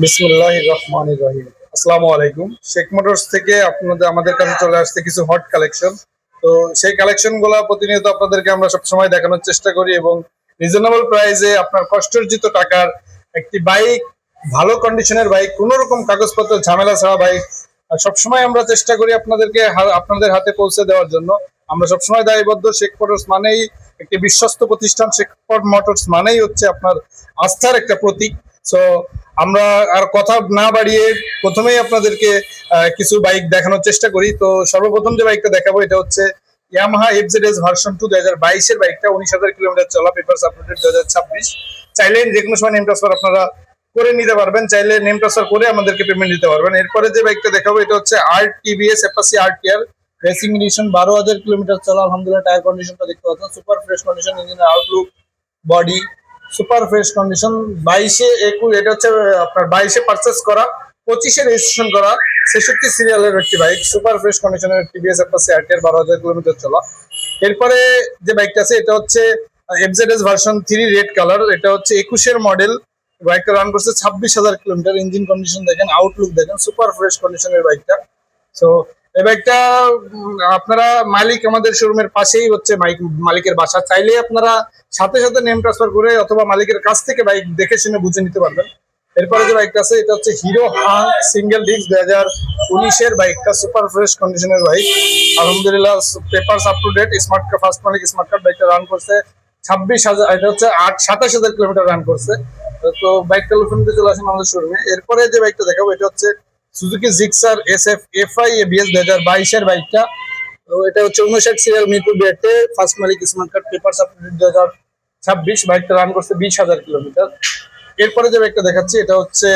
বিসমিল্লাহির রহমানির রহিম। আসসালামু আলাইকুম। শেখ মোটরস থেকে আমাদের কাছে চলে আসছে কিছু হট কালেকশন। তো সেই কালেকশন গুলা প্রতিনিয়ত আপনাদেরকে আমরা সবসময় দেখানোর চেষ্টা করি এবং রিজনেবল প্রাইসে আপনার কষ্টার্জিত টাকার একটি বাইক, ভালো কন্ডিশনের বাইক, কোনো রকম কাগজপত্র ঝামেলা ছাড়া বাইক সবসময় আমরা চেষ্টা করি আপনাদের হাতে পৌঁছে দেওয়ার জন্য। আমরা সবসময় দায়বদ্ধ। শেখ মোটরস মানেই একটি বিশ্বস্ত প্রতিষ্ঠান। শেখ মোটরস মানেই হচ্ছে আপনার আস্থার একটা প্রতীক। সো আমরা আর কথা না বাড়িয়ে প্রথমেই আপনাদেরকে কিছু বাইক দেখানোর চেষ্টা করি। তো সর্বপ্রথম যে বাইকটা দেখাবো এটা হচ্ছে ইয়ামাহা এফজেডএস ভার্সন 2 2022 বাইকটা। 19,000 কিলোমিটার চলা, পেপারস আপডেটেড 2026। চাইলে যে কোনো সময় নেম ট্রান্সফার আপনারা করে নিতে পারবেন, চাইলে নেম ট্রান্সফার করে আমাদেরকে পেমেন্ট দিতে পারবেন। এরপরে যে বাইকটা দেখাবো এটা হচ্ছে TVS Apache RTR racing addition, 12,000 kilometre চলা। আলহামদুলিল্লাহ টায়ার কন্ডিশনটা দেখতে পাচ্ছেন সুপার ফ্রেশ কন্ডিশন, ইঞ্জিনের Outlook, body super fresh condition. 22-21 এটা হচ্ছে আপনার 22-এ পারচেস করা, 25-এ রেজিস্ট্রেশন করা, 66 সিরিয়ালের একটি বাইক, সুপার ফ্রেশ কন্ডিশনের টিভিএস অ্যাপাচি আরটিআর, 12,000 কিলোমিটার চলা। এরপরে যে বাইকটা আছে এটা হচ্ছে এফজেডএস ভার্সন 3 রেড কালার। এটা হচ্ছে 21-এর মডেল। বাইকটা রান করছে 26,000 কিলোমিটার। ইঞ্জিন কন্ডিশন দেখেন, আউটলুক দেখেন, সুপার ফ্রেশ কন্ডিশনের বাইকটা। সো এই বাইকটা আপনারা মালিক আমাদের শোরুমের পাশেই হচ্ছে মালিকের বাসা। চাইলে আপনারা সাথে সাথে নেম ট্রান্সফার করে অথবা মালিকের কাছ থেকে বাইক দেখে শুনে বুঝে নিতে পারবেন। এরপরে যে বাইকটা আছে এটা হচ্ছে হিরো হাং সিঙ্গেল ডিস্ক 2019-এর বাইকটা, সুপার ফ্রেশ কন্ডিশনের বাইক। আলহামদুলিল্লাহ papers up to date, smart card, first মালিক স্মার্ট কার্ড। বাইকটা রান করছে 26,000, এটা হচ্ছে 27,000 কিলোমিটার রান করছে। তো বাইকটা লুফিনিতে চলে আসেন আমাদের শোরুমে। এরপরে যে বাইকটা দেখাবো এটা হচ্ছে Suzuki Gixxer SF FI ABS 2022-এর বাইকটা। তো এটা হচ্ছে 59 সিরিয়াল, মিরপুর বিআরটি, ফার্স্ট মালিক স্মার্ট কার্ড, পেপারস আপডেটেড 2026। বাইকটা রান করছে 20,000 কিলোমিটার। এরপরে যে বাইকটা দেখাচ্ছি এটা হচ্ছে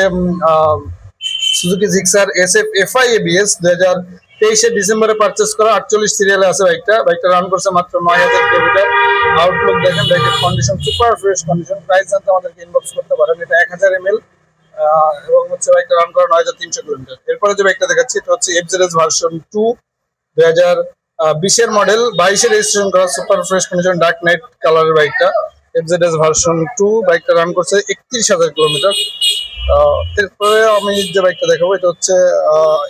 Suzuki Gixxer SF FI ABS 2023-এ ডিসেম্বরে পারচেস করা, 48 সিরিয়ালে আছে বাইকটা। বাইকটা রান করছে মাত্র 9,000 কিলোমিটার। আউটলুক দেখেন, বাইকের condition super fresh condition. Price জানতে আমাদেরকে ইনবক্স করতে পারেন। এটা 1000 ml এবং হচ্ছে বাইকটা রান করা 9,300 কিলোমিটার। এরপরে যে বাইকটা দেখাচ্ছি এটা হচ্ছে এফজেডএস ভার্সন 2 2020-এর মডেল, 22-এ রেজিস্ট্রেশন করা, super fresh condition, dark night কালারের বাইকটা। এফজেডএস ভার্সন 2 বাইকটা রান করছে 31,000 কিলোমিটার। এরপরে আমি যে বাইকটা দেখাবো এটা হচ্ছে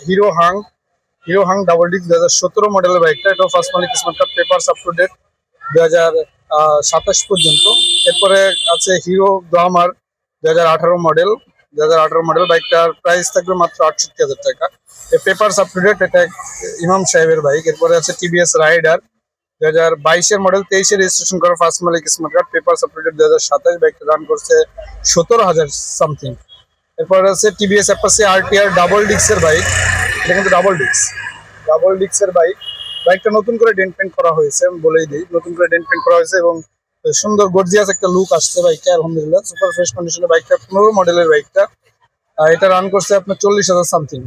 হিরো হাং ডাবল ডিস্ক 2017 মডেলের বাইকটা। এটা ফার্স্ট মালিক smart card, papers up to date 2027 পর্যন্ত। এরপরে আছে হিরো গ্লামার 2018 মডেল, বাইকটার প্রাইস থাকবে মাত্র 68,000 টাকা। পেপারস আপ টু ডেট, এটা ইমাম সাহেবের বাইক। এরপরে আছে টিভিএস রাইডার 2022-এর মডেল, 23-এ রেজিস্ট্রেশন করা, ফার্স্ট মালিক smart card, papers up to date 2027। বাইকটা রান করছে 17,000 সামথিং। এরপরে আছে টিভিএস অ্যাপাচি আরটিআর ডাবল ডিস্কের বাইক। এটা কিন্তু ডাবল ডিস্কের বাইক। বাইকটা নতুন করে ডেন্ট পেন্ট করা হয়েছে, আমি বলেই দিই, নতুন করে ডেন্ট পেন্ট করা হয়েছে এবং সুন্দর গর্জিয়াস একটা লুক আসছে বাইকটা। আলহামদুলিল্লাহ সুপার ফ্রেশ কন্ডিশনের বাইকটা, 15 মডেলের বাইকটা। এটা রান করছে আপনার 40,000 সামথিং।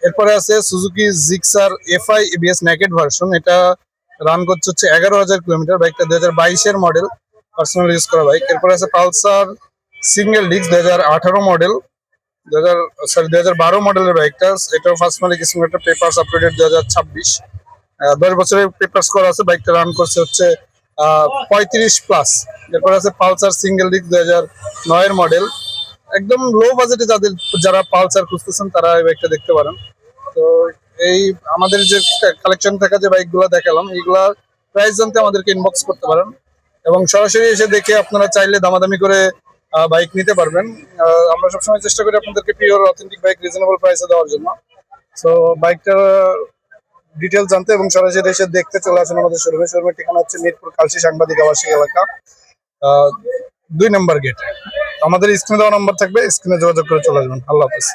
এরপরে আছে Suzuki Gixxer FI ABS naked version. এটা রান করছে হচ্ছে 11,000 কিলোমিটার। বাইকটা 2022-এর মডেল, পার্সোনাল ইউজ করা বাইক। এরপরে আছে পালসার সিঙ্গেল ডিস্ক 2018 মডেল, 2012 মডেলের বাইকটা। এটাও ফার্স্ট মালিক স্মার্ট কার্ড, পেপারস আপডেটেড 2026। 10 বছরের পেপারস করা আছে। বাইকটা রান করছে হচ্ছে 35+। এরপর আছে পালসার সিঙ্গেল ডিস্ক 2009-এর মডেল। একদম লো বাজেটে যারা পালসার খুঁজতেছেন তারা এই বাইকটা দেখতে পারেন। তো এই আমাদের যে কালেকশন থাকা যে বাইকগুলো দেখালাম, এইগুলা প্রাইস জানতে আমাদেরকে ইনবক্স করতে পারেন এবং সরাসরি এসে দেখে আপনারা চাইলে দামাদামি করে বাইক নিতে পারবেন। আমরা সবসময় চেষ্টা করি আপনাদেরকে পিওর অথেন্টিক বাইক রিজনেবল প্রাইসে দেওয়ার জন্য। সো বাইকটার ডিটেলস জানতে এবং সরাসরি এসে দেখতে চলে আসেন আমাদের শোরুমের ঠিকানা হচ্ছে মিরপুর কালশী সাংবাদিক আবাসিক এলাকা, 2 নম্বর গেট। আমাদের স্ক্রিনে দেওয়া নাম্বার থাকবে, স্ক্রিনে যোগাযোগ করে চলে আসবেন। আল্লাহ হাফেজ।